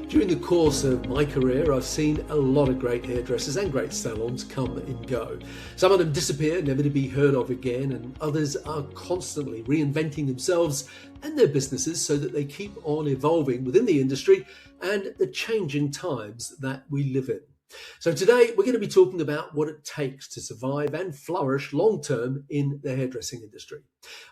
During the course of my career, I've seen a lot of great hairdressers and great salons come and go. Some of them disappear, never to be heard of again, and others are constantly reinventing themselves and their businesses so that they keep on evolving within the industry and the changing times that we live in. So today we're going to be talking about what it takes to survive and flourish long-term in the hairdressing industry.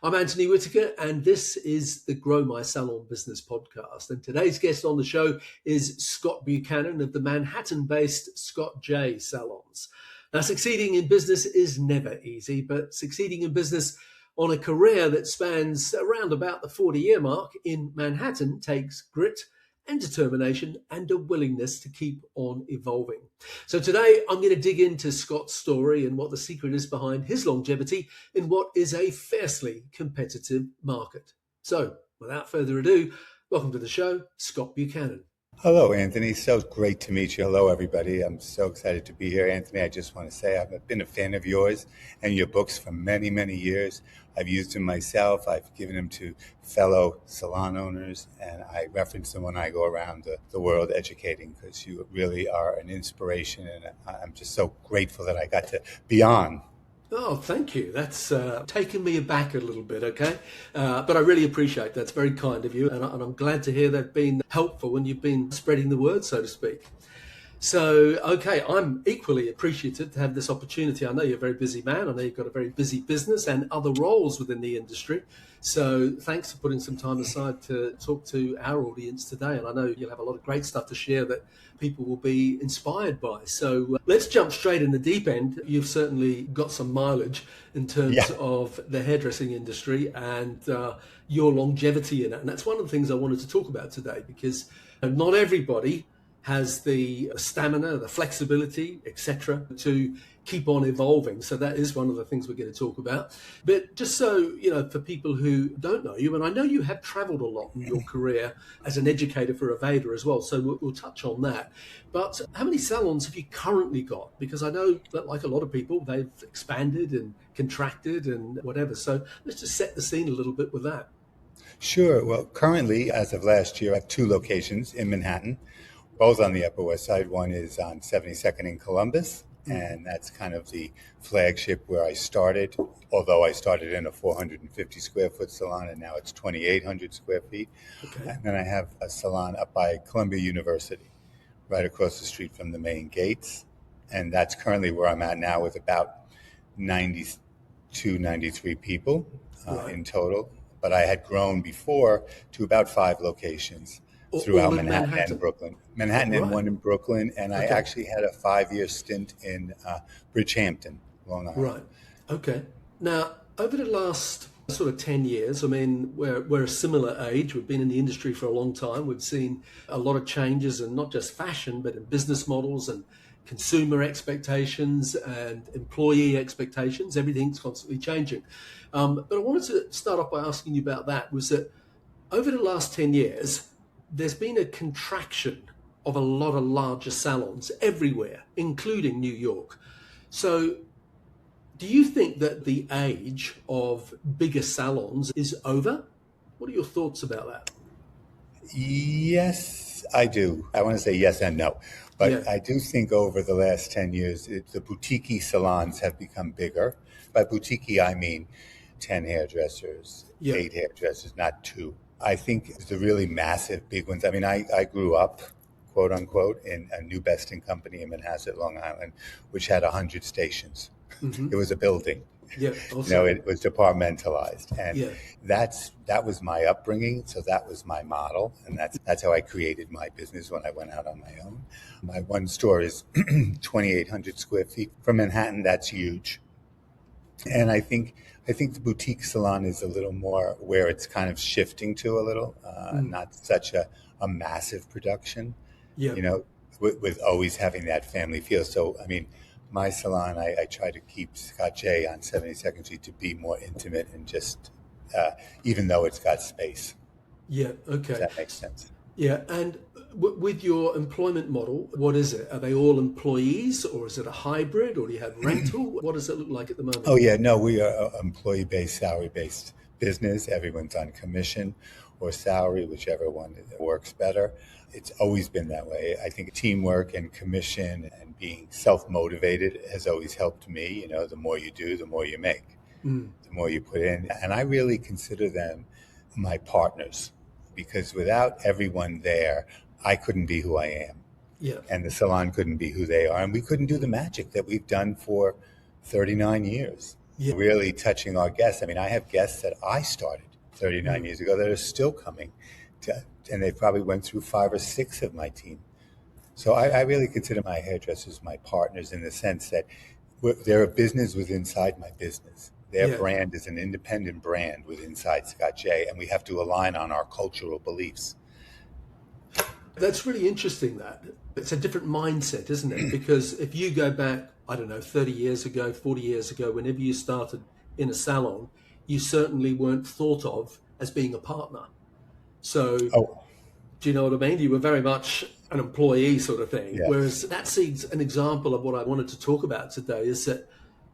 I'm Anthony Whitaker, and this is the Grow My Salon Business podcast. And today's guest on the show is Scott Buchanan of the Manhattan-based Scott J Salons. Now, succeeding in business is never easy, but succeeding in business on a career that spans around about the 40-year mark in Manhattan takes grit and determination and a willingness to keep on evolving. So today I'm going to dig into Scott's story and what the secret is behind his longevity in what is a fiercely competitive market. So without further ado, welcome to the show, Scott Buchanan. Hello, Anthony. So great to meet you. Hello, everybody. I'm so excited to be here. Anthony, I just want to say I've been a fan of yours and your books for many, many years. I've used them myself. I've given them to fellow salon owners, and I reference them when I go around the world educating, because you really are an inspiration, and I'm just so grateful that I got to be on. Oh, thank you. That's taken me aback a little bit, okay? But I really appreciate that. It's very kind of you, and I'm glad to hear they've been helpful when you've been spreading the word, so to speak. So, okay, I'm equally appreciative to have this opportunity. I know you're a very busy man. I know you've got a very busy business and other roles within the industry. So thanks for putting some time aside to talk to our audience today. And I know you'll have a lot of great stuff to share that people will be inspired by. So let's jump straight in the deep end. You've certainly got some mileage in terms of the hairdressing industry and your longevity in it. And that's one of the things I wanted to talk about today, because not everybody has the stamina, the flexibility, etc., to keep on evolving. So that is one of the things we're going to talk about. But just so, for people who don't know you, and I know you have traveled a lot in your career as an educator for Aveda as well, so we'll touch on that. But how many salons have you currently got? Because I know that, like a lot of people, they've expanded and contracted and whatever. So let's just set the scene a little bit with that. Sure. Well, currently, as of last year, I have 2 locations in Manhattan, both on the Upper West Side. One is on 72nd in Columbus, and that's kind of the flagship where I started, although I started in a 450 square foot salon, and now it's 2,800 square feet. Okay. And then I have a salon up by Columbia University, right across the street from the main gates. And that's currently where I'm at now, with about 92, 93 people in total. But I had grown before to about 5 locations throughout Manhattan and Brooklyn. Manhattan and one in Brooklyn, and I actually had a 5-year stint in Bridgehampton, Long Island. Right. Okay. Now, over the last sort of 10 years, I mean, we're a similar age. We've been in the industry for a long time. We've seen a lot of changes in not just fashion, but in business models and consumer expectations and employee expectations. Everything's constantly changing. But I wanted to start off by asking you about that, was that over the last 10 years, there's been a contraction of a lot of larger salons everywhere, including New York. So do you think that the age of bigger salons is over? What are your thoughts about that? Yes, I do. I want to say yes and no. But I do think over the last 10 years, the boutique salons have become bigger. By boutique, I mean 10 hairdressers, 8 hairdressers, not 2. I think the really massive big ones. I mean, I grew up, quote unquote, in a New Best & Company in Manhasset, Long Island, which had 100 stations. Mm-hmm. It was a building. Yeah, awesome. It was departmentalized, and that was my upbringing. So that was my model, and that's how I created my business when I went out on my own. My one store is 2,800 square feet. For Manhattan, that's huge, and I think the boutique salon is a little more where it's kind of shifting to a little, not such a massive production, with always having that family feel. So, I mean, my salon, I try to keep Scott J on 72nd Street to be more intimate and just, even though it's got space. Yeah, okay. Does that make sense? Yeah, and with your employment model, what is it? Are they all employees, or is it a hybrid, or do you have rental? What does it look like at the moment? Oh, yeah, no, we are employee-based, salary-based business. Everyone's on commission or salary, whichever one works better. It's always been that way. I think teamwork and commission and being self-motivated has always helped me. You know, the more you do, the more you make, the more you put in. And I really consider them my partners, because without everyone there, I couldn't be who I am. Yeah. And the salon couldn't be who they are. And we couldn't do the magic that we've done for 39 years, really touching our guests. I mean, I have guests that I started 39 years ago that are still coming, and they probably went through 5 or 6 of my team. So I really consider my hairdressers my partners, in the sense that they're a business within inside my business. Their brand is an independent brand within inside Scott J, and we have to align on our cultural beliefs. That's really interesting. That it's a different mindset, isn't it? Because if you go back, I don't know, 30 years ago, 40 years ago, whenever you started in a salon, you certainly weren't thought of as being a partner. So, do you know what I mean? You were very much an employee sort of thing. Yes. Whereas that's an example of what I wanted to talk about today, is that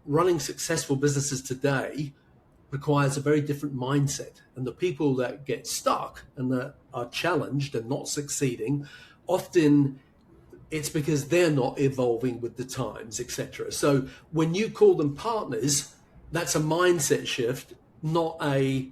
running successful businesses today requires a very different mindset. And the people that get stuck and that are challenged and not succeeding, often it's because they're not evolving with the times, etc. So when you call them partners, that's a mindset shift, not a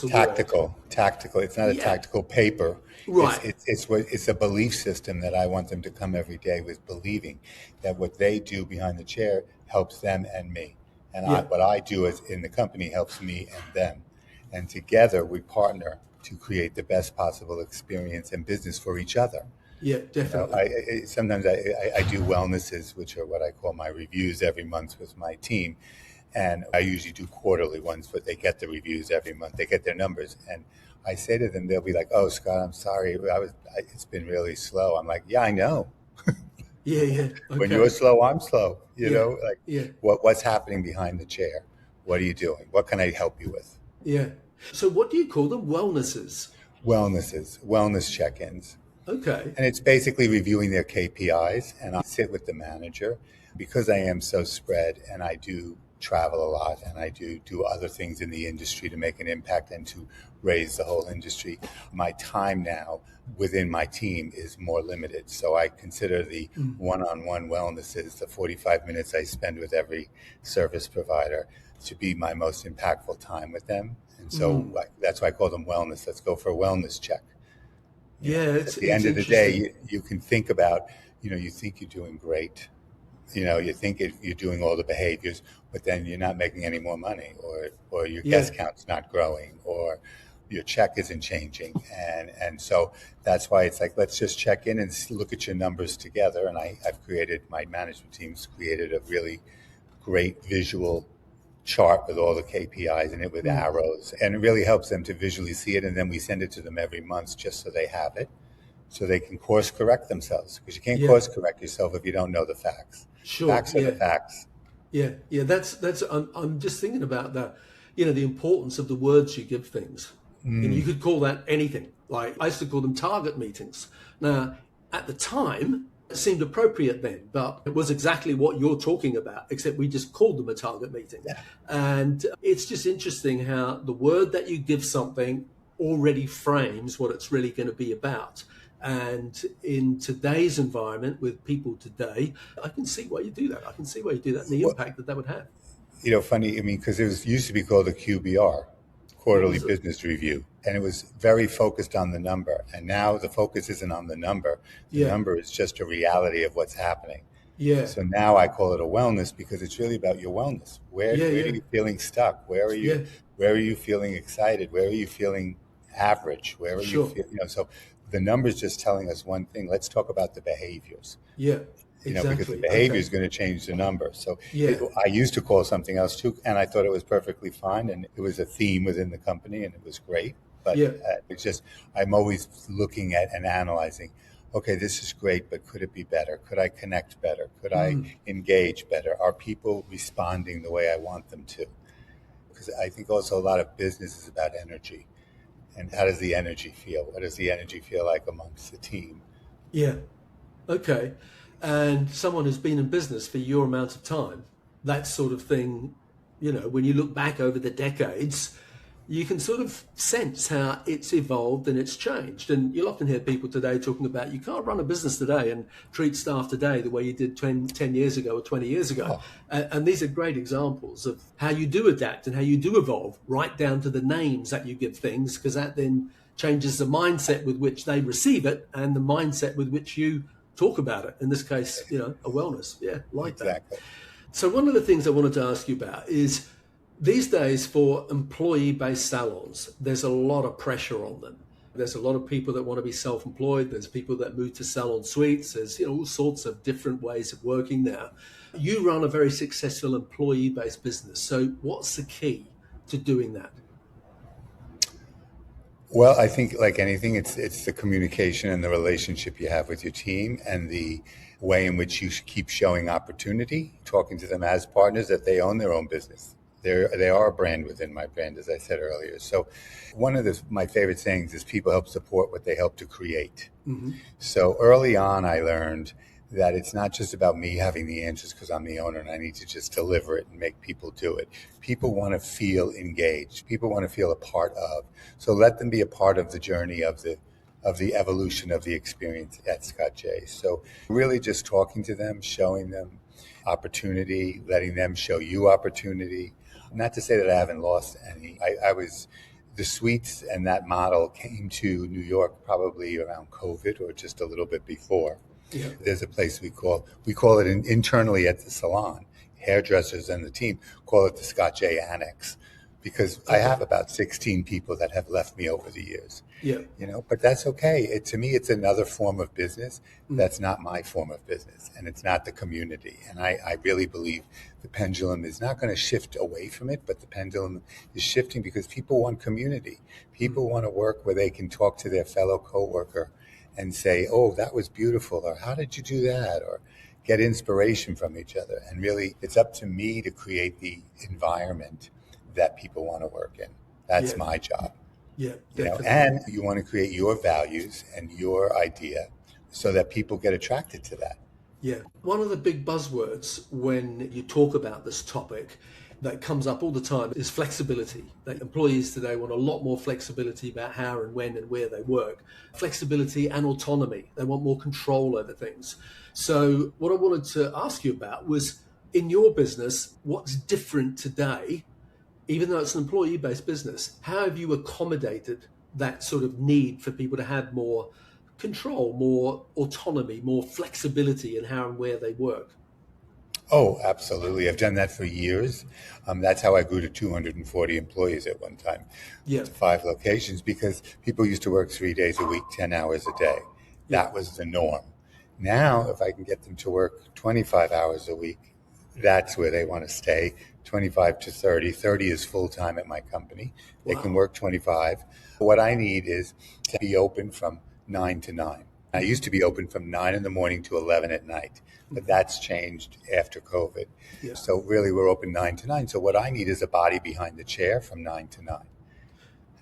tactical. It's not a tactical paper. Right. It's a belief system that I want them to come every day with, believing that what they do behind the chair helps them and me. And what I do in the company helps me and them. And together we partner to create the best possible experience and business for each other. Yeah, definitely. You know, sometimes I do wellnesses, which are what I call my reviews every month with my team. And I usually do quarterly ones, but they get the reviews every month. They get their numbers. And I say to them, they'll be like, "Oh, Scott, I'm sorry. It's been really slow." I'm like, "Yeah, I know." Yeah. Okay. When you're slow, I'm slow. You know, what's happening behind the chair? What are you doing? What can I help you with? Yeah. So what do you call them? Wellnesses, wellness check-ins. Okay. And it's basically reviewing their KPIs. And I sit with the manager, because I am so spread, and I do travel a lot, and I do other things in the industry to make an impact and to raise the whole industry. My time now within my team is more limited. So I consider the one-on-one wellnesses, the 45 minutes I spend with every service provider, to be my most impactful time with them. And so that's why I call them wellness. Let's go for a wellness check. At the end of the day, you can think about, you think you're doing great. You think you're doing all the behaviors, but then you're not making any more money, or your guest count's not growing, or your check isn't changing. And so that's why it's like, let's just check in and look at your numbers together. And my management team's created a really great visual chart with all the KPIs in it with arrows. And it really helps them to visually see it. And then we send it to them every month just so they have it, so they can course correct themselves, because you can't course correct yourself if you don't know the facts. Sure. Facts are the facts. Yeah. That's. I'm just thinking about that. The importance of the words you give things, and you could call that anything. Like I used to call them target meetings. Now, at the time, it seemed appropriate then, but it was exactly what you're talking about, except we just called them a target meeting. Yeah. And it's just interesting how the word that you give something already frames what it's really going to be about. And in today's environment with people today, I can see why you do that. I can see why you do that and the impact that would have. Funny, because it used to be called a QBR, Quarterly Business Review, and it was very focused on the number. And now the focus isn't on the number. The number is just a reality of what's happening. Yeah. So now I call it a wellness, because it's really about your wellness. Where are you feeling stuck? Where are you feeling excited? Where are you feeling average? Where are you feeling, so the number's just telling us one thing. Let's talk about the behaviors. Yeah, exactly. Because the behavior is going to change the number. So I used to call something else too, and I thought it was perfectly fine, and it was a theme within the company, and it was great. But it's just, I'm always looking at and analyzing, okay, this is great, but could it be better? Could I connect better? Could I engage better? Are people responding the way I want them to? Because I think also a lot of business is about energy. And how does the energy feel? What does the energy feel like amongst the team? Yeah. Okay. And someone who's been in business for your amount of time, that sort of thing, when you look back over the decades, you can sort of sense how it's evolved and it's changed. And you'll often hear people today talking about you can't run a business today and treat staff today the way you did 10 years ago or 20 years ago. Oh, And these are great examples of how you do adapt and how you do evolve, right down to the names that you give things, because that then changes the mindset with which they receive it and the mindset with which you talk about it. In this case, a wellness. Yeah, like exactly. that. So one of the things I wanted to ask you about is these days for employee-based salons, there's a lot of pressure on them. There's a lot of people that want to be self-employed. There's people that move to salon suites. There's all sorts of different ways of working now. You run a very successful employee-based business. So what's the key to doing that? Well, I think like anything, it's the communication and the relationship you have with your team and the way in which you keep showing opportunity, talking to them as partners that they own their own business. They are a brand within my brand, as I said earlier. So one of my favorite sayings is people help support what they help to create. Mm-hmm. So early on, I learned that it's not just about me having the answers because I'm the owner and I need to just deliver it and make people do it. People want to feel engaged. People want to feel a part of. So let them be a part of the journey of the evolution of the experience at Scott J. So really just talking to them, showing them opportunity, letting them show you opportunity. Not to say that I haven't lost any. The suites and that model came to New York probably around COVID or just a little bit before. Yeah. There's a place we call it internally at the salon, hairdressers and the team call it the Scott J Annex, because I have about 16 people that have left me over the years. Yeah. But that's okay. To me, it's another form of business. That's not my form of business, and it's not the community. And I really believe the pendulum is not going to shift away from it, but the pendulum is shifting because people want community. People want to work where they can talk to their fellow coworker and say, oh, that was beautiful, or how did you do that, or get inspiration from each other. And really, it's up to me to create the environment that people want to work in. That's my job. Yeah, and you want to create your values and your idea so that people get attracted to that. Yeah. One of the big buzzwords when you talk about this topic that comes up all the time is flexibility. That employees today want a lot more flexibility about how and when and where they work. Flexibility and autonomy. They want more control over things. So what I wanted to ask you about was, in your business, what's different today, even though it's an employee-based business? How have you accommodated that sort of need for people to have more control, more autonomy, more flexibility in how and where they work? Oh, absolutely. I've done that for years. That's how I grew to 240 employees at one time, Yeah. to 5 locations, because people used to work 3 days a week, 10 hours a day. That was the norm. Now, if I can get them to work 25 hours a week, that's where they want to stay, 25 to 30. 30 is full-time at my company. They can work 25. What I need is to be open from 9 to 9. I used to be open from 9 in the morning to 11 at night, but that's changed after COVID. Yeah. So really we're open 9 to 9. So what I need is a body behind the chair from 9 to 9.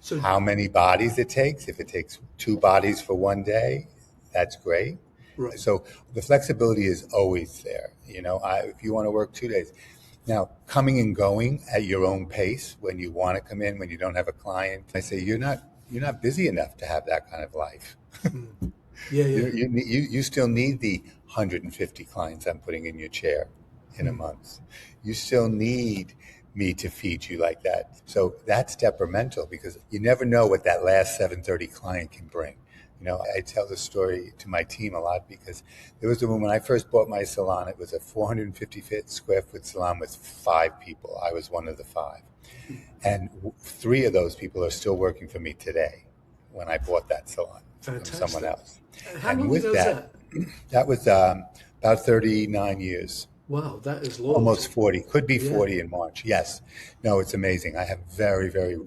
So How many bodies it takes? If it takes 2 bodies for one day, that's great. Right. So the flexibility is always there. If you want to work 2 days. Now, coming and going at your own pace when you want to come in, when you don't have a client, I say you're not busy enough to have that kind of life. Yeah. You still need the 150 clients I'm putting in your chair in a month. You still need me to feed you like that. So that's detrimental because you never know what that last 7:30 client can bring. I tell this story to my team a lot because there was when I first bought my salon, it was a 450 square foot salon with 5 people. I was one of the 5. And 3 of those people are still working for me today when I bought that salon from someone else. How long ago was that? That was about 39 years. Wow, that is long. Almost 40. Could be 40 in March. Yes. No, it's amazing. I have very, very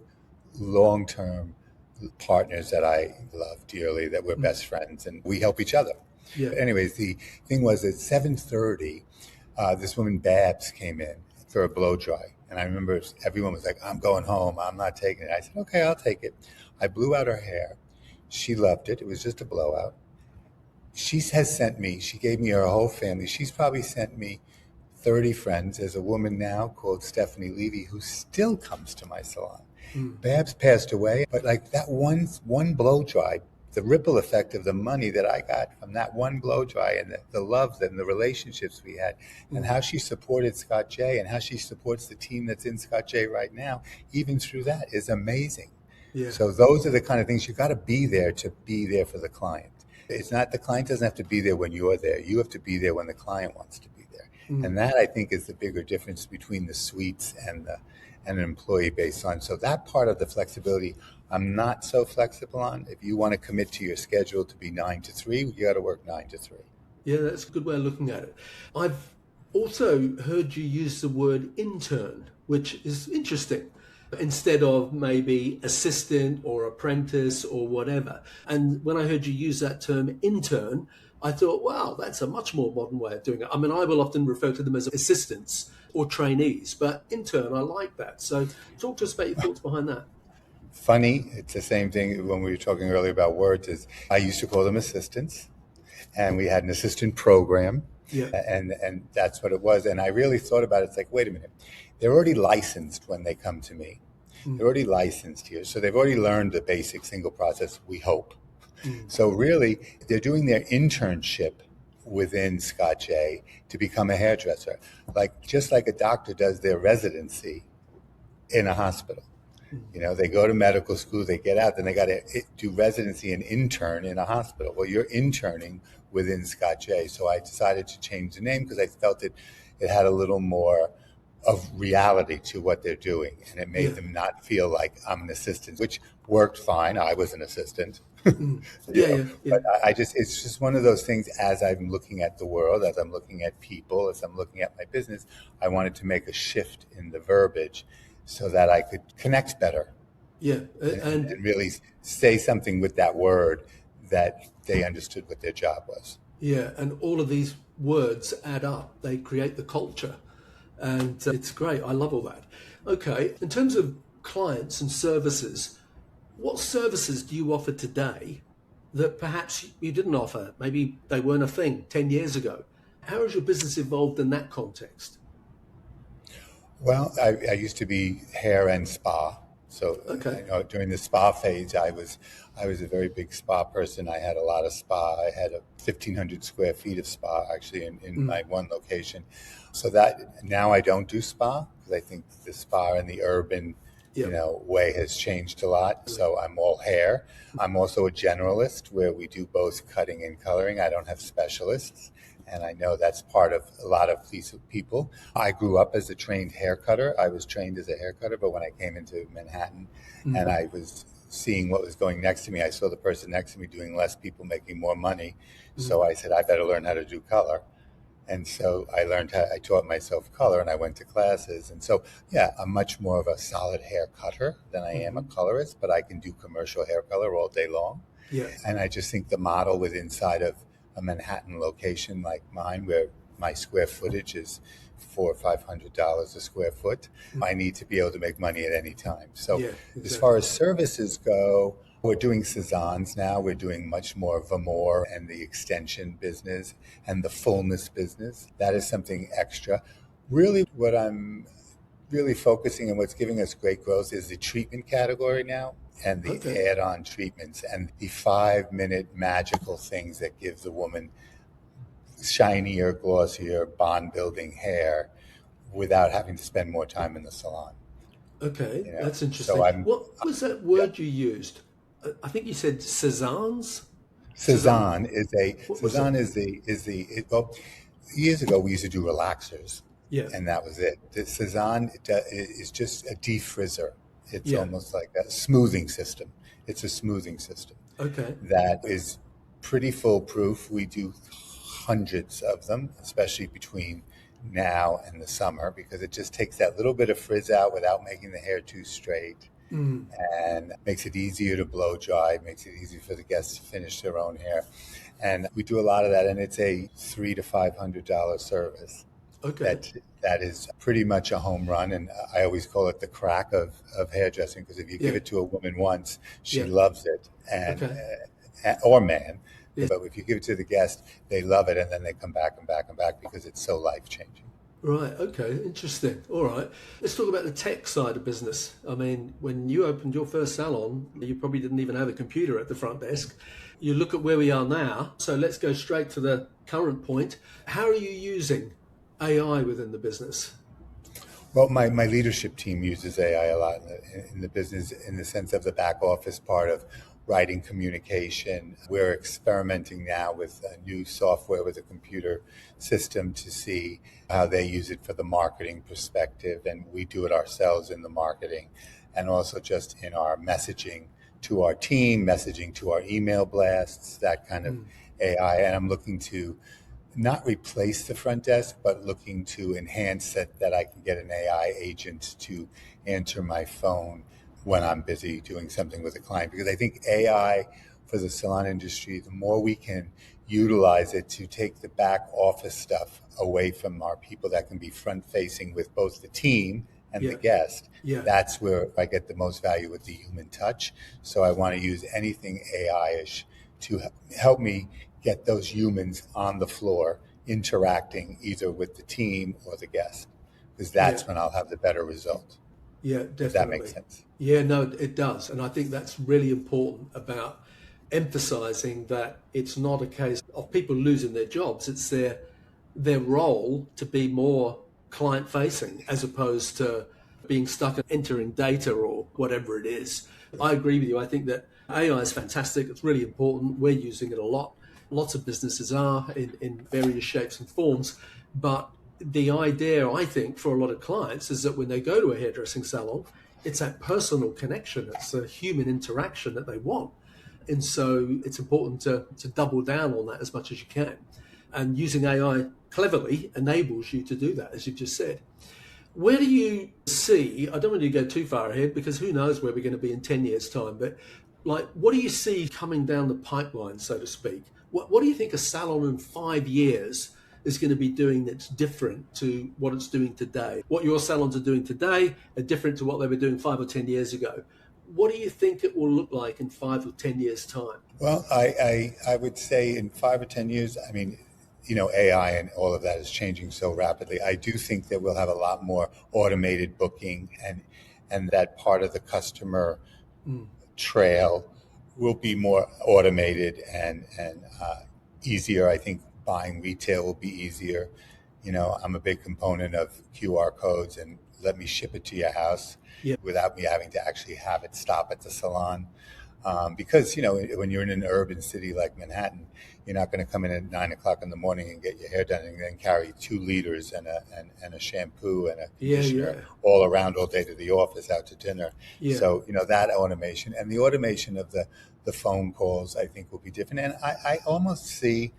long-term partners that I love dearly, that we're best friends, and we help each other. Yeah. But anyways, the thing was at 7:30, this woman Babs came in for a blow dry. And I remember everyone was like, I'm going home. I'm not taking it. I said, okay, I'll take it. I blew out her hair. She loved it. It was just a blowout. She gave me her whole family. She's probably sent me 30 friends. There's a woman now called Stephanie Levy who still comes to my salon. Babs passed away, but like that one blow dry, the ripple effect of the money that I got from that one blow dry and the love and the relationships we had and how she supported Scott J and how she supports the team that's in Scott J right now, even through that is amazing. Yeah. So those are the kind of things you got to be there for the client. It's not, the client doesn't have to be there when you're there. You have to be there when the client wants to be there. And that, I think, is the bigger difference between the suites and an employee-based salon. So that part of the flexibility, I'm not so flexible on. If you want to commit to your schedule to be 9 to 3, you got to work 9 to 3. Yeah, that's a good way of looking at it. I've also heard you use the word intern, which is interesting, instead of maybe assistant or apprentice or whatever. And when I heard you use that term intern, I thought, wow, that's a much more modern way of doing it. I mean, I will often refer to them as assistants or trainees, but intern, I like that. So talk to us about your thoughts behind that. Funny, it's the same thing when we were talking earlier about words, is I used to call them assistants, and we had an assistant program, and that's what it was. And I really thought about it. It's like, wait a minute, they're already licensed when they come to me. They're already licensed here, so they've already learned the basic single process, we hope. So really, they're doing their internship within Scott J to become a hairdresser, just like a doctor does their residency in a hospital. You know, they go to medical school, they get out, then they got to do residency and intern in a hospital. Well, you're interning within Scott J. So I decided to change the name because I felt it had a little more of reality to what they're doing. And it made them not feel like I'm an assistant, which worked fine. I was an assistant. But it's just one of those things, as I'm looking at the world, as I'm looking at people, as I'm looking at my business, I wanted to make a shift in the verbiage so that I could connect better. And really say something with that word that they understood what their job was. Yeah, and all of these words add up. They create the culture. And it's great. I love all that. Okay, in terms of clients and services, what services do you offer today that perhaps you didn't offer? Maybe they weren't a thing 10 years ago. How has your business evolved in that context? Well, I used to be hair and spa. So during the spa phase, I was a very big spa person. I had a lot of spa. I had 1,500 square feet of spa actually in my one location. So that now I don't do spa because I think the spa in the urban way has changed a lot. So I'm all hair. I'm also a generalist where we do both cutting and coloring. I don't have specialists. And I know that's part of a lot of these people. I grew up as a trained hair cutter. I was trained as a hair cutter, but when I came into Manhattan and I was seeing what was going next to me, I saw the person next to me doing less, people making more money. So I said, I better learn how to do color. And so I taught myself color and I went to classes. And so, I'm much more of a solid hair cutter than I am a colorist, but I can do commercial hair color all day long. And I just think the model was inside of a Manhattan location like mine, where my square footage is $400 or $500 a square foot. I need to be able to make money at any time. So as far as services go, we're doing Salons now. We're doing much more Vamore and the extension business and the fullness business. That is something extra. Really, what I'm really focusing on, what's giving us great growth, is the treatment category now, and the add-on treatments and the 5-minute magical things that give the woman shinier, glossier, bond-building hair without having to spend more time in the salon. Okay, that's interesting. So what was that word you used? I think you said Cezannes? Cezanne years ago we used to do relaxers. And that was it. The Cezanne is just a defrizzer. It's almost like a smoothing system. It's a smoothing system. Okay. That is pretty foolproof. We do hundreds of them, especially between now and the summer, because it just takes that little bit of frizz out without making the hair too straight. And makes it easier to blow dry, makes it easier for the guests to finish their own hair. And we do a lot of that, and it's a $300 to $500 service. Okay. That is pretty much a home run, and I always call it the crack of hairdressing, because if you give it to a woman once, she loves it, or man. But if you give it to the guest, they love it, and then they come back and back and back because it's so life-changing. Right. Okay. Interesting. All right. Let's talk about the tech side of business. I mean, when you opened your first salon, you probably didn't even have a computer at the front desk. You look at where we are now. So let's go straight to the current point. How are you using AI within the business? Well, my leadership team uses AI a lot in the business in the sense of the back office part of writing communication. We're experimenting now with a new software with a computer system to see how they use it for the marketing perspective. And we do it ourselves in the marketing and also just in our messaging to our team, messaging to our email blasts, that kind of AI. And I'm looking to not replace the front desk, but looking to enhance that I can get an AI agent to answer my phone when I'm busy doing something with a client. Because I think AI for the salon industry, the more we can utilize it to take the back office stuff away from our people that can be front facing with both the team and the guest, that's where I get the most value with the human touch. So I want to use anything AI-ish to help me get those humans on the floor interacting either with the team or the guest, because that's when I'll have the better result. Yeah, definitely. If that makes sense. Yeah, no, it does. And I think that's really important about emphasizing that it's not a case of people losing their jobs. It's their role to be more client facing as opposed to being stuck at entering data or whatever it is. I agree with you. I think that AI is fantastic. It's really important. We're using it a lot. Lots of businesses are in various shapes and forms. But the idea, I think, for a lot of clients is that when they go to a hairdressing salon, it's that personal connection. It's a human interaction that they want. And so it's important to double down on that as much as you can. And using AI cleverly enables you to do that, as you've just said. Where do you see, I don't want you to go too far ahead because who knows where we're going to be in 10 years' time, but like, what do you see coming down the pipeline, so to speak? What do you think a salon in 5 years is going to be doing that's different to what it's doing today? What your salons are doing today are different to what they were doing 5 or 10 years ago. What do you think it will look like in 5 or 10 years' time? Well, I would say in 5 or 10 years, I mean, AI and all of that is changing so rapidly. I do think that we'll have a lot more automated booking and that part of the customer trail will be more automated and easier. I think buying retail will be easier. I'm a big component of QR codes and let me ship it to your house without me having to actually have it stop at the salon. Because, when you're in an urban city like Manhattan, you're not going to come in at 9 o'clock in the morning and get your hair done and then carry 2 liters and a shampoo and a conditioner all around all day to the office, out to dinner. So, that automation and the automation of the phone calls, I think will be different. And I almost see,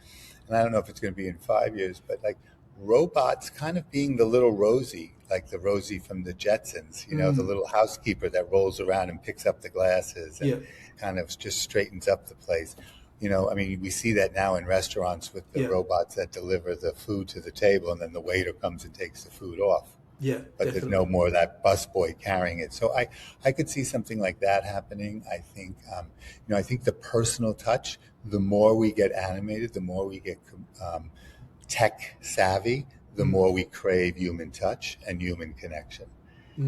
and I don't know if it's going to be in 5 years, but like robots kind of being the little Rosie, like the Rosie from the Jetsons, the little housekeeper that rolls around and picks up the glasses and kind of just straightens up the place. We see that now in restaurants with the robots that deliver the food to the table and then the waiter comes and takes the food off. Yeah, but definitely. There's no more of that busboy carrying it. So I could see something like that happening. I think, I think the personal touch, the more we get animated, the more we get tech savvy, the more we crave human touch and human connection.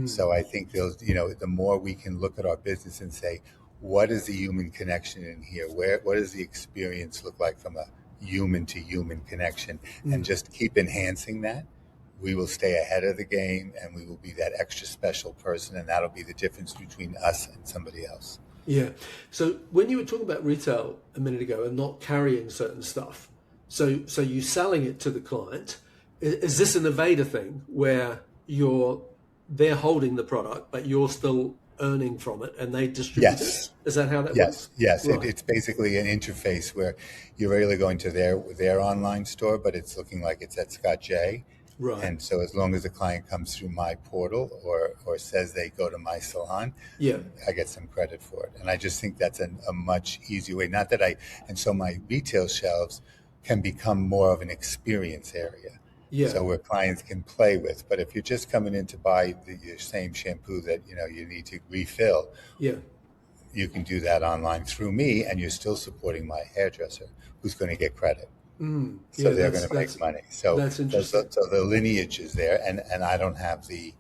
So I think the more we can look at our business and say, what is the human connection in here? What does the experience look like from a human to human connection? And just keep enhancing that. We will stay ahead of the game and we will be that extra special person. And that'll be the difference between us and somebody else. Yeah. So when you were talking about retail a minute ago and not carrying certain stuff, so you're selling it to the client, is this an Aveda thing where they're holding the product, but you're still earning from it and they distribute it? Is that how that works? Yes. Right. It's basically an interface where you're really going to their online store, but it's looking like it's at Scott J. Right. And so as long as the client comes through my portal or says they go to my salon, I get some credit for it. And I just think that's a much easier way. Not that and so my retail shelves can become more of an experience area. Yeah. So where clients can play with. But if you're just coming in to buy your same shampoo that you need to refill, you can do that online through me, and you're still supporting my hairdresser, who's going to get credit. So Yeah, they're going to make money. So, that's interesting. so the lineage is there, and I don't have the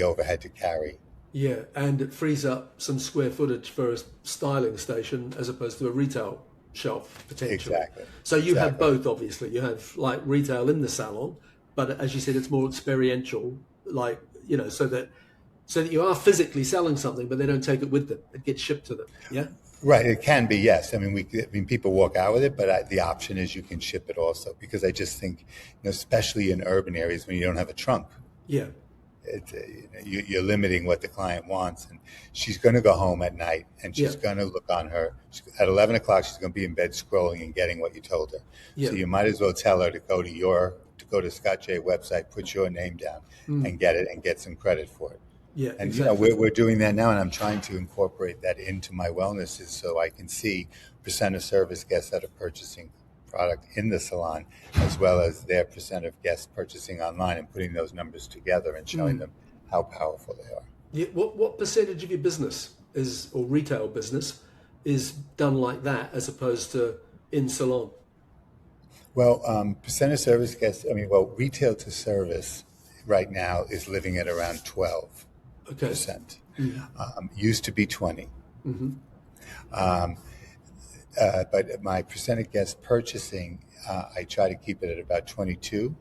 overhead to carry. Yeah, and it frees up some square footage for a styling station as opposed to a retail shelf potentially. Exactly. So you have Exactly. both, obviously. You have like retail in the salon, but as you said, it's more experiential, like so that you are physically selling something, but they don't take it with them. It gets shipped to them. Yeah. Right. It can be, yes. I mean, people walk out with it, but the option is you can ship it also, because I just think, especially in urban areas when you don't have a trunk, Yeah. you're limiting what the client wants, and she's going to go home at night and Yeah. she's going to look on at 11 o'clock. She's going to be in bed scrolling and getting what you told her. Yeah. So you might as well tell her to go to Scott J website, put your name down, and get it and get some credit for it. Yeah. And Exactly. we're doing that now, and I'm trying to incorporate that into my wellnesses so I can see percent of service guests that are purchasing product in the salon, as well as their percent of guests purchasing online, and putting those numbers together and showing them how powerful they are. Yeah. What percentage of your business or retail business is done like that as opposed to in salon? Well, percent of service guests, retail to service right now is living at around 12%. Okay. Used to be 20. But my percent of guests purchasing, I try to keep it at about 22%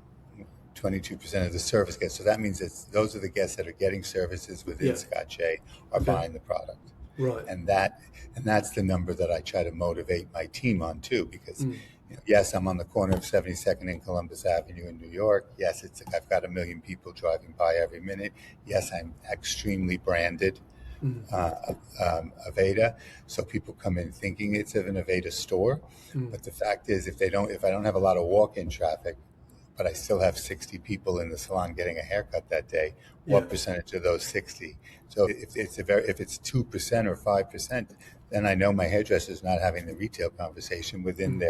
of the service guests. So that means those are the guests that are getting services within Scott J are buying the product. Right. And that's the number that I try to motivate my team on too, because yes, I'm on the corner of 72nd and Columbus Avenue in New York. Yes, I've got 1 million people driving by every minute. Yes, I'm extremely branded. Aveda, so people come in thinking it's an Aveda store, but the fact is, if I don't have a lot of walk-in traffic, but I still have 60 people in the salon getting a haircut that day, what percentage of those 60? So if it's 2% or 5%, then I know my hairdresser's not having the retail conversation within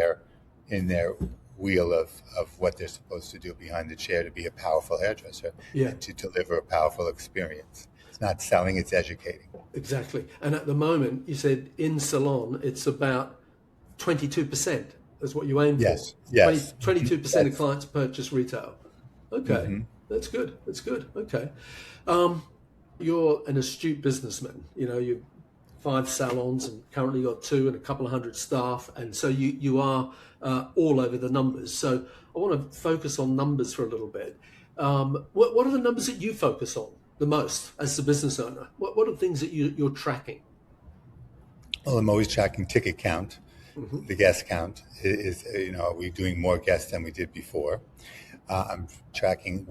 in their wheel of what they're supposed to do behind the chair to be a powerful hairdresser and to deliver a powerful experience. It's not selling, it's educating. Exactly. And at the moment, you said in salon, it's about 22% is what you aim for. Yes. 22% of clients purchase retail. Okay. That's good. Okay. You're an astute businessman. You've 5 salons and currently got 2 and a couple of hundred staff. And so you are all over the numbers. So I want to focus on numbers for a little bit. What are the numbers that you focus on the most as a business owner? What are the things that you're tracking? Well, I'm always tracking ticket count. The guest count is, are we doing more guests than we did before? I'm tracking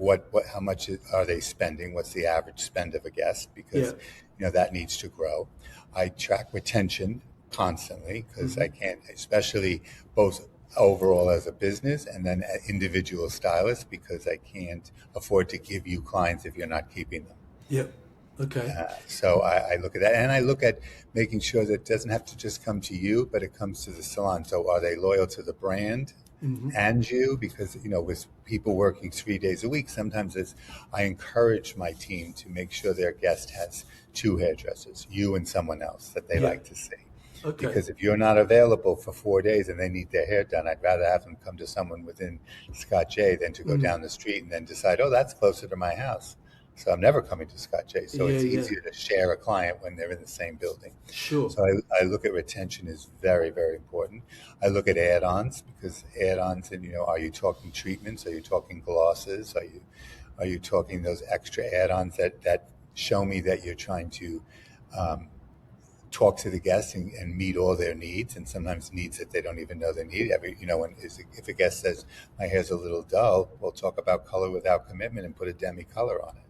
how much are they spending? What's the average spend of a guest? Because, that needs to grow. I track retention constantly because I can't, especially both overall as a business and then individual stylists, because I can't afford to give you clients if you're not keeping them. Yep. Okay. So I look at that, and I look at making sure that it doesn't have to just come to you, but it comes to the salon. So are they loyal to the brand and you? Because, with people working 3 days a week, sometimes I encourage my team to make sure their guest has 2 hairdressers, you and someone else that they like to see. Okay. Because if you're not available for 4 days and they need their hair done, I'd rather have them come to someone within Scott J than to go down the street and then decide, oh, that's closer to my house. So I'm never coming to Scott J. So it's easier to share a client when they're in the same building. Sure. So I look at retention is very, very important. I look at add-ons, because add-ons, and are you talking treatments? Are you talking glosses? Are you talking those extra add-ons that show me that you're trying to talk to the guests and meet all their needs, and sometimes needs that they don't even know they need. If a guest says my hair's a little dull, we'll talk about color without commitment and put a demi color on it.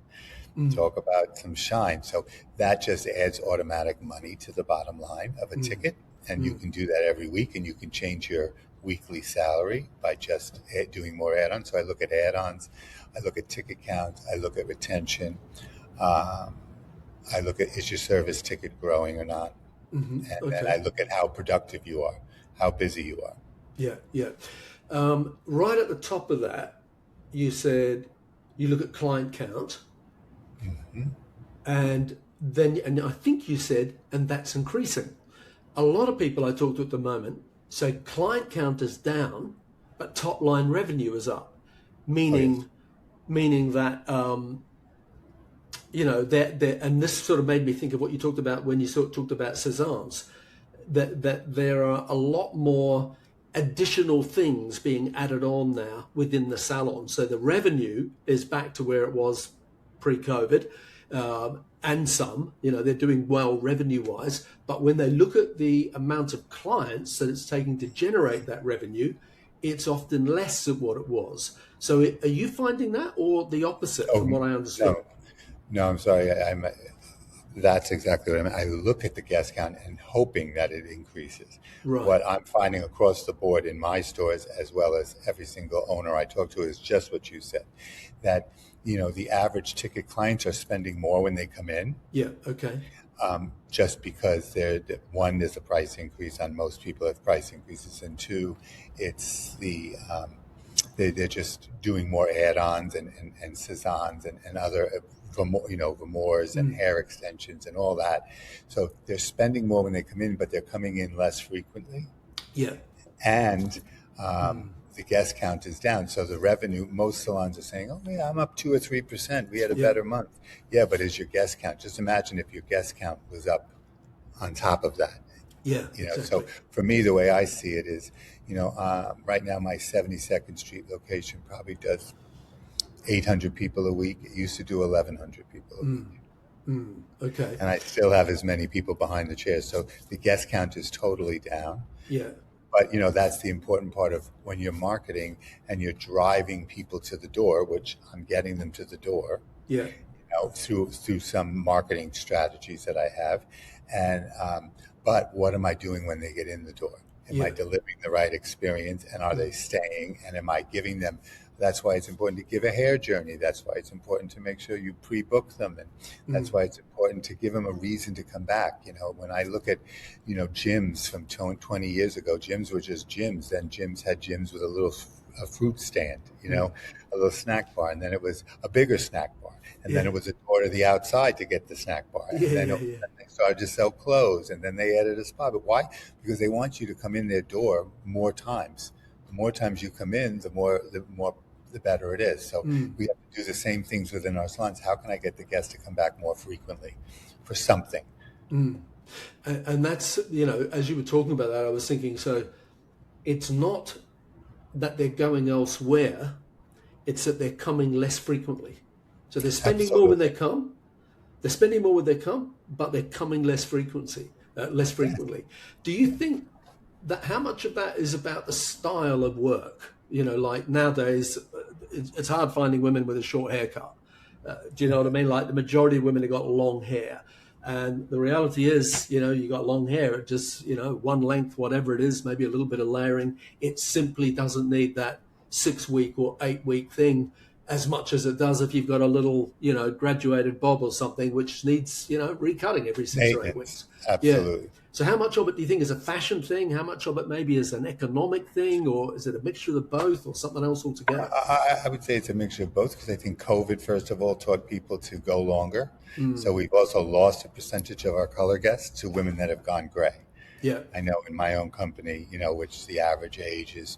Talk about some shine. So that just adds automatic money to the bottom line of a ticket, and you can do that every week, and you can change your weekly salary by just doing more add-ons. So I look at add-ons, I look at ticket count, I look at retention. I look at, is your service ticket growing or not? And then I look at how productive you are, how busy you are. Yeah. Right at the top of that, you said you look at client count. And I think you said, and that's increasing. A lot of people I talk to at the moment So client count is down, but top line revenue is up, Oh, yes. meaning that and this sort of made me think of what you talked about when you sort of talked about Cezanne's, that there are a lot more additional things being added on now within the salon. So the revenue is back to where it was pre-COVID, and some, they're doing well revenue-wise. But when they look at the amount of clients that it's taking to generate that revenue, it's often less of what it was. So are you finding that, or the opposite, Oh, from what I understood? no, I'm sorry. That's exactly what I mean. I look at the guest count and hoping that it increases. Right. What I'm finding across the board in my stores, as well as every single owner I talk to, is just what you said, that the average ticket clients are spending more when they come in. Yeah. Okay. Just because one, there's a price increase on most people have price increases, and two, it's they're just doing more add-ons and Cezannes and other velours and hair extensions and all that. So they're spending more when they come in, but they're coming in less frequently. Yeah. And the guest count is down. So the revenue, most salons are saying, oh, yeah, I'm up 2 or 3%. We had a better month. Yeah, but is your guest count? Just imagine if your guest count was up on top of that. Yeah. Exactly. So for me, the way I see it is, right now my 72nd Street location probably does 800 people a week. It used to do 1,100 people a week. Okay. And I still have as many people behind the chairs. So the guest count is totally down. Yeah. But, that's the important part of when you're marketing and you're driving people to the door, which I'm getting them to the door. Yeah. Through some marketing strategies that I have. And, but what am I doing when they get in the door? Am I delivering the right experience, and are they staying? And am I giving them? That's why it's important to give a hair journey. That's why it's important to make sure you pre-book them, and that's why it's important to give them a reason to come back. When I look at, gyms from 20 years ago, gyms were just gyms. Then gyms had gyms with a fruit stand, a little snack bar, and then it was a bigger snack bar, and then it was a door to the outside to get the snack bar, and then they started to sell clothes, and then they added a spa. But why? Because they want you to come in their door more times. The more times you come in, the better it is. So we have to do the same things within our salons. How can I get the guests to come back more frequently for something? And that's, as you were talking about that, I was thinking, so it's not that they're going elsewhere, it's that they're coming less frequently. So they're spending more when they come. They're spending more when they come, but they're coming less frequently. Do you think that how much of that is about the style of work? Like nowadays, it's hard finding women with a short haircut. Do you know what I mean? Like the majority of women have got long hair. And the reality is, you got long hair, it just, one length, whatever it is, maybe a little bit of layering. It simply doesn't need that 6-week or 8-week thing as much as it does if you've got a little, graduated bob or something, which needs, recutting every 6 or 8 weeks. Absolutely. Yeah. So how much of it do you think is a fashion thing? How much of it maybe is an economic thing, or is it a mixture of both, or something else altogether? I would say it's a mixture of both, because I think COVID, first of all, taught people to go longer. So we've also lost a percentage of our color guests to women that have gone gray. Yeah. I know in my own company, which the average age is,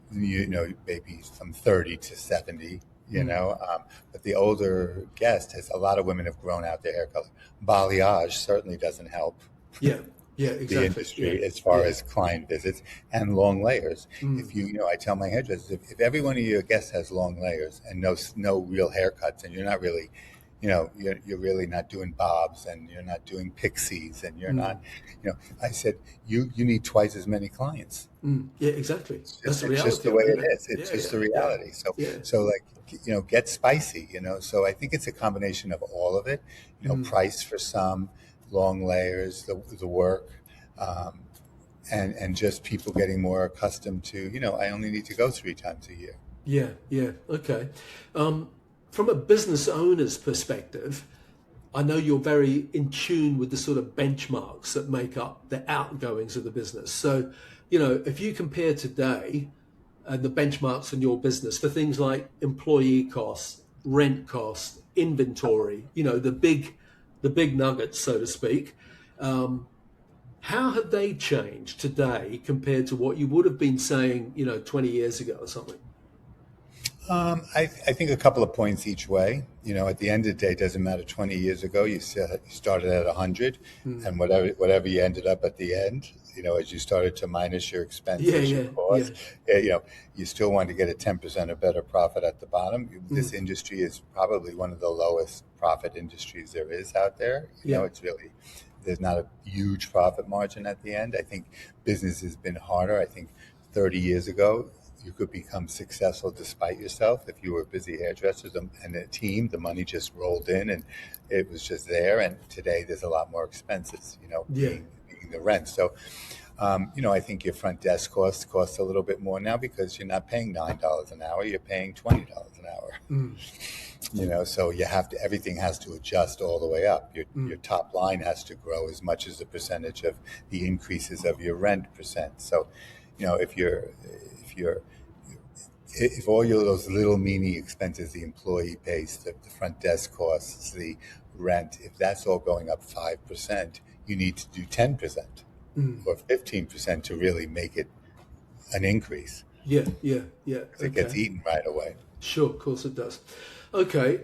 maybe from 30 to 70. But the older guest a lot of women have grown out their hair color. Balayage certainly doesn't help. Yeah, exactly. The industry as far as client visits, and long layers. If I tell my hairdressers, if every one of your guests has long layers and no real haircuts, and you're not really, you're really not doing bobs, and you're not doing pixies, and you're not, I said, you need twice as many clients. Yeah, exactly. That's the reality. It's just the way it is. It's just the reality. So like, get spicy, So I think it's a combination of all of it, price for some, long layers, the work, and just people getting more accustomed to, I only need to go 3 times a year. Yeah. Okay. From a business owner's perspective, I know you're very in tune with the sort of benchmarks that make up the outgoings of the business. So, if you compare today and the benchmarks in your business for things like employee costs, rent costs, inventory, the big nuggets, so to speak, how How have they changed today compared to what you would have been saying, 20 years ago or something? I think a couple of points each way. At the end of the day, it doesn't matter. 20 years ago, you started at 100, and whatever you ended up at the end, as you started to minus your expenses, your costs, you still want to get a 10% or better profit at the bottom. This industry is probably one of the lowest profit industries there is out there. It's really, there's not a huge profit margin at the end. I think business has been harder. I think 30 years ago, you could become successful despite yourself. If you were busy hairdressers and a team, the money just rolled in and it was just there. And today there's a lot more expenses, being the rent. So, I think your front desk costs a little bit more now because you're not paying $9 an hour, you're paying $20 an hour. So everything has to adjust all the way up. Your top line has to grow as much as the percentage of the increases of your rent percent. So, if all those little mini expenses, the employee pays, the front desk costs, the rent, if that's all going up 5%, you need to do 10% or 15% to really make it an increase. Yeah. It gets eaten right away. Sure, of course it does. Okay.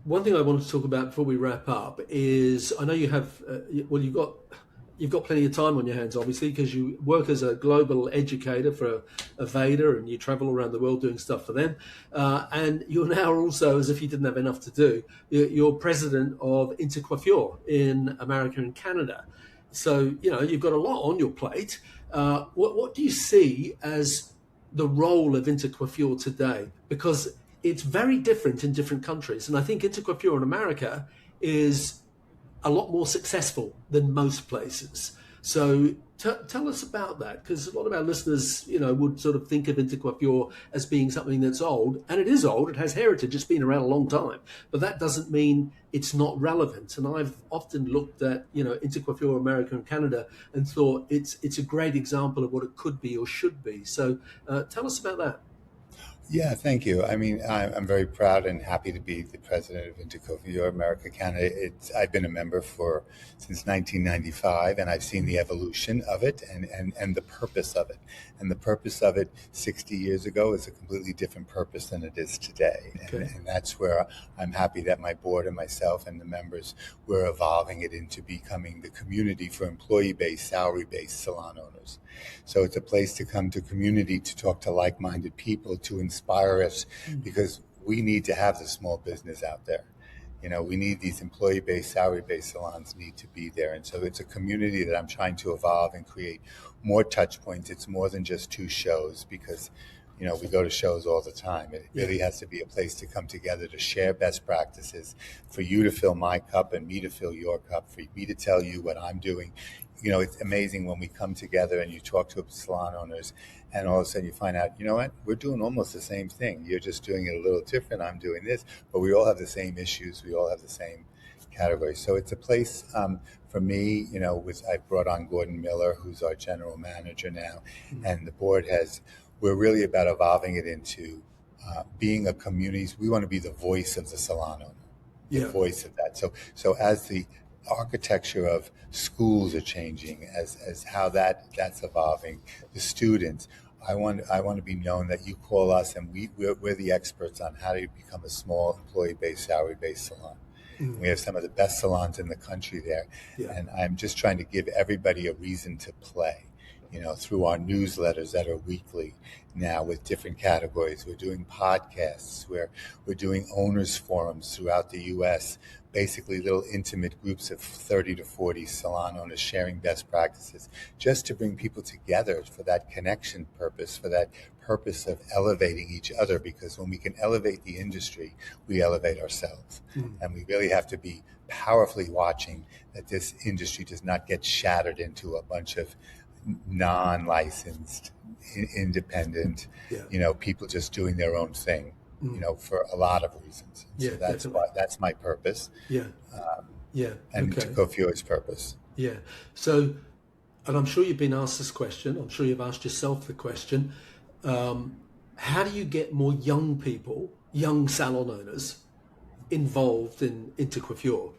One thing I wanted to talk about before we wrap up is I know you have, you've got plenty of time on your hands, obviously, because you work as a global educator for Aveda and you travel around the world doing stuff for them. And you're now also, as if you didn't have enough to do, you're president of Intercoiffure in America and Canada. So, you've got a lot on your plate. What do you see as the role of Intercoiffure today? Because it's very different in different countries. And I think Intercoiffure in America is a lot more successful than most places. So tell us about that, because a lot of our listeners, would sort of think of Intercoiffure as being something that's old, and it is old. It has heritage. It's been around a long time, but that doesn't mean it's not relevant. And I've often looked at, Intercoiffure America and Canada and thought it's a great example of what it could be or should be. So tell us about that. Yeah, thank you. I mean, I'm very proud and happy to be the president of Intercoiffure America, Canada. I've been a member since 1995, and I've seen the evolution of it and the purpose of it. And the purpose of it 60 years ago is a completely different purpose than it is today. Okay. And that's where I'm happy that my board and myself and the members, we're evolving it into becoming the community for employee-based, salary-based salon owners. So it's a place to come to community, to talk to like-minded people, to inspire us, because we need to have the small business out there. We need these employee-based, salary-based salons need to be there. And so it's a community that I'm trying to evolve and create more touch points. It's more than just two shows because, we go to shows all the time. It really has to be a place to come together to share best practices, for you to fill my cup and me to fill your cup, for me to tell you what I'm doing. It's amazing when we come together and you talk to salon owners and all of a sudden you find out, we're doing almost the same thing. You're just doing it a little different. I'm doing this, but we all have the same issues. We all have the same categories. So it's a place for me, I've brought on Gordon Miller, who's our general manager now, and the board we're really about evolving it into being a community. We want to be the voice of the salon owner, the voice of that. So as the architecture of schools are changing, as how that's evolving, the students, I want to be known that you call us and we're the experts on how to become a small employee-based, salary-based salon. We have some of the best salons in the country there, and I'm just trying to give everybody a reason to play. Through our newsletters that are weekly now with different categories. We're doing podcasts, we're doing owners forums throughout the U.S., basically little intimate groups of 30 to 40 salon owners sharing best practices, just to bring people together for that connection purpose, for that purpose of elevating each other, because when we can elevate the industry, we elevate ourselves. And we really have to be powerfully watching that this industry does not get shattered into a bunch of non-licensed, independent, people just doing their own thing, for a lot of reasons. So that's my purpose. And Intercoiffure's purpose. Yeah. So, and I'm sure you've been asked this question. I'm sure you've asked yourself the question. How do you get more young people, young salon owners, involved in Intercoiffure?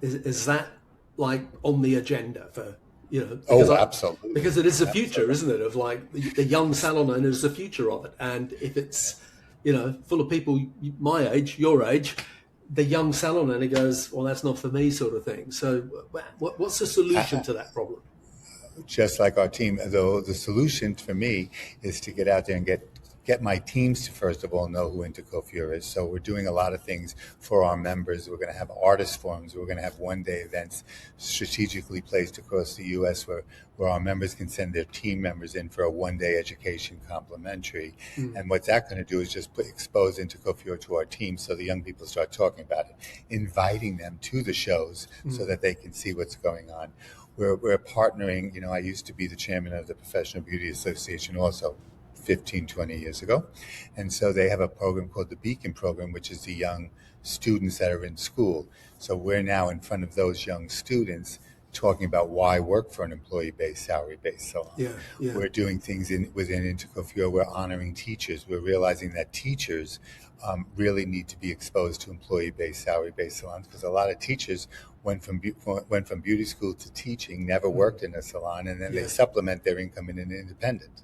Is that like on the agenda for Because Absolutely. because it is the future, Absolutely. isn't it? Of like the young salon owner is the future of it. And if it's, full of people my age, your age, the young salon owner goes, well, that's not for me, sort of thing. So what's the solution to that problem? Just like our team, though, the solution for me is to get out there and get my teams to first of all know who Intercoiffure is. So we're doing a lot of things for our members. We're going to have artist forums. We're going to have one-day events strategically placed across the U.S. where our members can send their team members in for a one-day education complimentary. And what that's going to do is just expose Intercoiffure to our team so the young people start talking about it, inviting them to the shows so that they can see what's going on. We're partnering. I used to be the chairman of the Professional Beauty Association also 15, 20 years ago. And so they have a program called the Beacon Program, which is the young students that are in school. So we're now in front of those young students talking about why work for an employee-based, salary-based salon. We're doing things within Intercoiffure. We're honoring teachers. We're realizing that teachers really need to be exposed to employee-based, salary-based salons because a lot of teachers went from beauty school to teaching, never worked in a salon, and then they supplement their income in an independent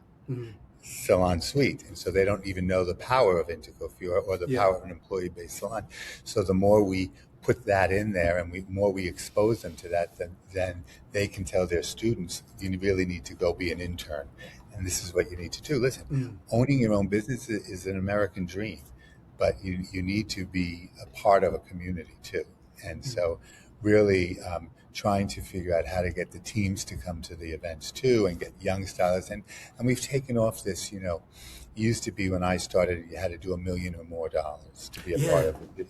salon suite. And so they don't even know the power of Intercoiffure or the power of an employee-based salon. So the more we put that in there and more we expose them to that, then they can tell their students, you really need to go be an intern. And this is what you need to do. Listen, owning your own business is an American dream, but you need to be a part of a community too. And so really trying to figure out how to get the teams to come to the events too and get young stylists. And we've taken off this, it used to be when I started, you had to do $1 million or more to be a part of it.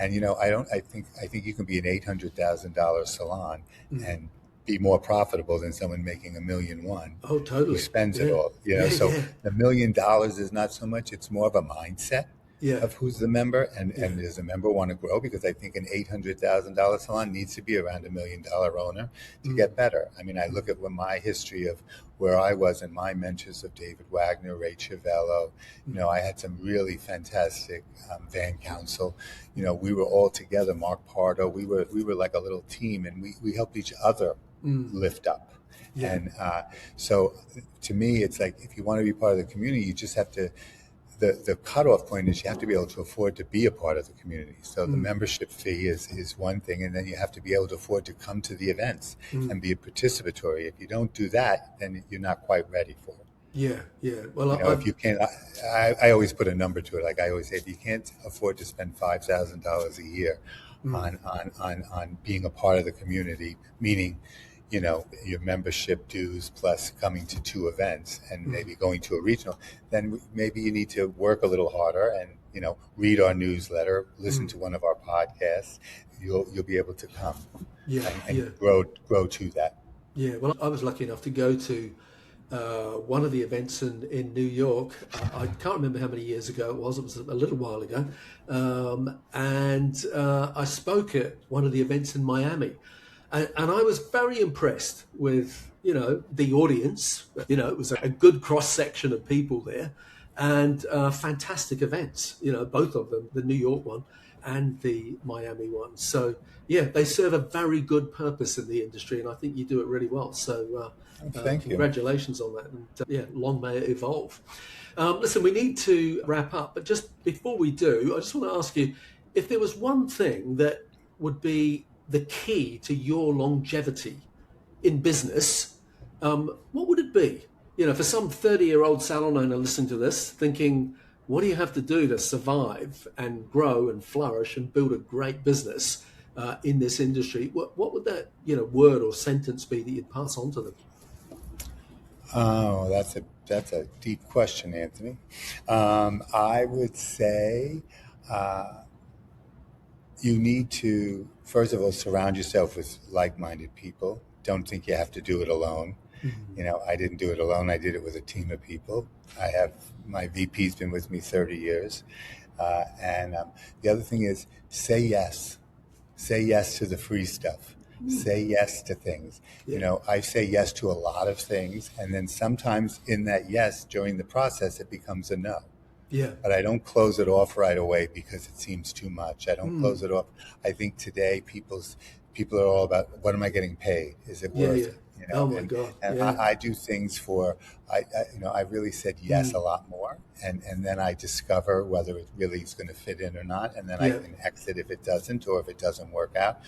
And, I think you can be an $800,000 salon and be more profitable than someone making $1.1 million. Oh, totally. Who spends it all, so $1 million is not so much, it's more of a mindset. Of who's the member and does the member want to grow? Because I think an $800,000 salon needs to be around $1 million owner to get better. I mean, I look at my history of where I was and my mentors of David Wagner, Ray Chiavello. I had some really fantastic Van Council. We were all together. Mark Pardo. We were like a little team, and we helped each other lift up. And so, to me, it's like if you want to be part of the community, you just have to. The cutoff point is you have to be able to afford to be a part of the community. So the membership fee is one thing, and then you have to be able to afford to come to the events and be participatory. If you don't do that, then you're not quite ready for it. Well, if you can't, I always put a number to it. Like I always say, if you can't afford to spend $5,000 a year on being a part of the community, meaning your membership dues plus coming to 2 events and maybe going to a regional, then maybe you need to work a little harder and, read our newsletter, listen to one of our podcasts. You'll be able to come and grow to that. Well, I was lucky enough to go to one of the events in New York. I can't remember how many years ago it was. It was a little while ago. And I spoke at one of the events in Miami. And I was very impressed with, the audience. It was a good cross-section of people there and fantastic events, both of them, the New York one and the Miami one. So, they serve a very good purpose in the industry, and I think you do it really well. So thank you. Congratulations on that. And long may it evolve. Listen, we need to wrap up, but just before we do, I just want to ask you, if there was one thing that would be the key to your longevity in business, what would it be? For some 30-year-old salon owner listening to this, thinking, what do you have to do to survive and grow and flourish and build a great business in this industry? What would that word or sentence be that you'd pass on to them? Oh, that's a deep question, Anthony. I would say you need to, first of all, surround yourself with like-minded people. Don't think you have to do it alone. I didn't do it alone. I did it with a team of people. My VP's been with me 30 years. And the other thing is say yes. Say yes to the free stuff. Say yes to things. I say yes to a lot of things. And then sometimes in that yes, during the process, it becomes a no. But I don't close it off right away because it seems too much. I don't close it off. I think today people are all about, what am I getting paid? Is it worth it? You Oh know, my God. and Yeah. I do things for, I really said yes a lot more. And then I discover whether it really is going to fit in or not. And then I Yeah. can exit if it doesn't, or if it doesn't work out.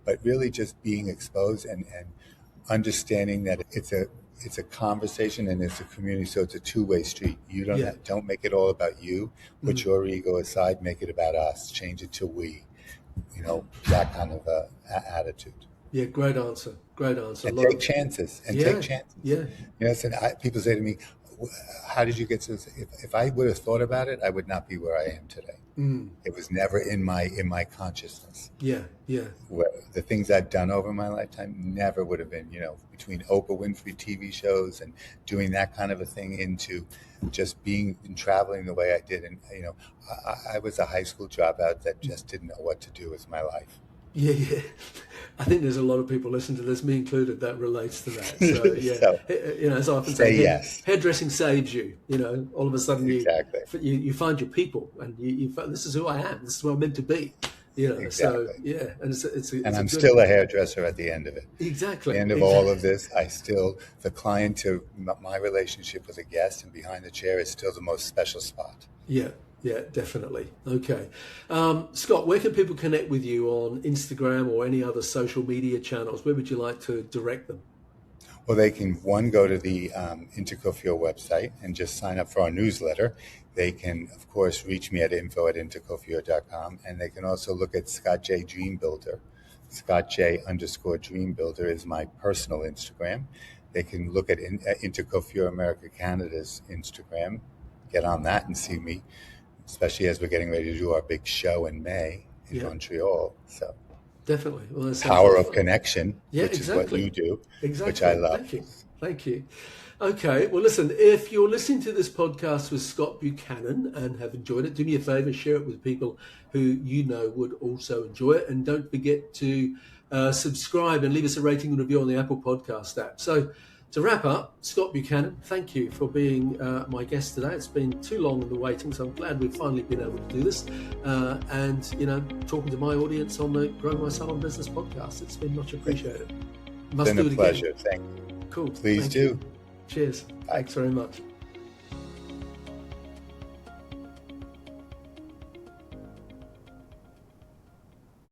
But really just being exposed and understanding that it's a conversation and it's a community, so it's a two-way street. You Yeah. don't make it all about you. Put your ego aside. Make it about us. Change it to we. You know, that kind of attitude. Yeah. Great answer. Great answer. And take chances. And Yeah. take chances. Yeah. You know, people say to me, "How did you get to this?" If I would have thought about it, I would not be where I am today. It was never in my consciousness. Yeah. Yeah. The things I've done over my lifetime never would have been, between Oprah Winfrey TV shows and doing that kind of a thing into just being and traveling the way I did. And, I was a high school dropout that just didn't know what to do with my life. Yeah, yeah. I think there's a lot of people listening to this, me included, that relates to that. So, yeah, So, as I often say say, yes. Hairdressing saves you. All of a sudden Exactly. you find your people, and you find, this is who I am. This is what I'm meant to be. Exactly. So yeah, and I'm still a hairdresser at the end of it. Exactly. At the end of all of this, the client to my relationship with a guest and behind the chair is still the most special spot. Yeah. Yeah, definitely. Okay. Scott, where can people connect with you on Instagram or any other social media channels? Where would you like to direct them? Well, they can, go to the Intercoiffure website and just sign up for our newsletter. They can, of course, reach me at info@intercoiffure.com. And they can also look at Scott J Dream Builder. Scott J_Dream Builder is my personal Instagram. They can look at Intercoiffure America Canada's Instagram. Get on that and see me, especially as we're getting ready to do our big show in May in Montreal. So definitely. Well, power of connection, which exactly. is what you do, exactly. which I love. Thank you. Okay. Well, listen, if you're listening to this podcast with Scott Buchanan and have enjoyed it, do me a favor, share it with people who you know would also enjoy it. And don't forget to subscribe and leave us a rating and review on the Apple Podcast app. So, to wrap up, Scott Buchanan, thank you for being my guest today. It's been too long in the waiting, so I'm glad we've finally been able to do this. And, talking to my audience on the Grow My Salon Business podcast. It's been much appreciated. It's been a pleasure. Thank you. Cool. Please do. Cheers. Bye. Thanks very much.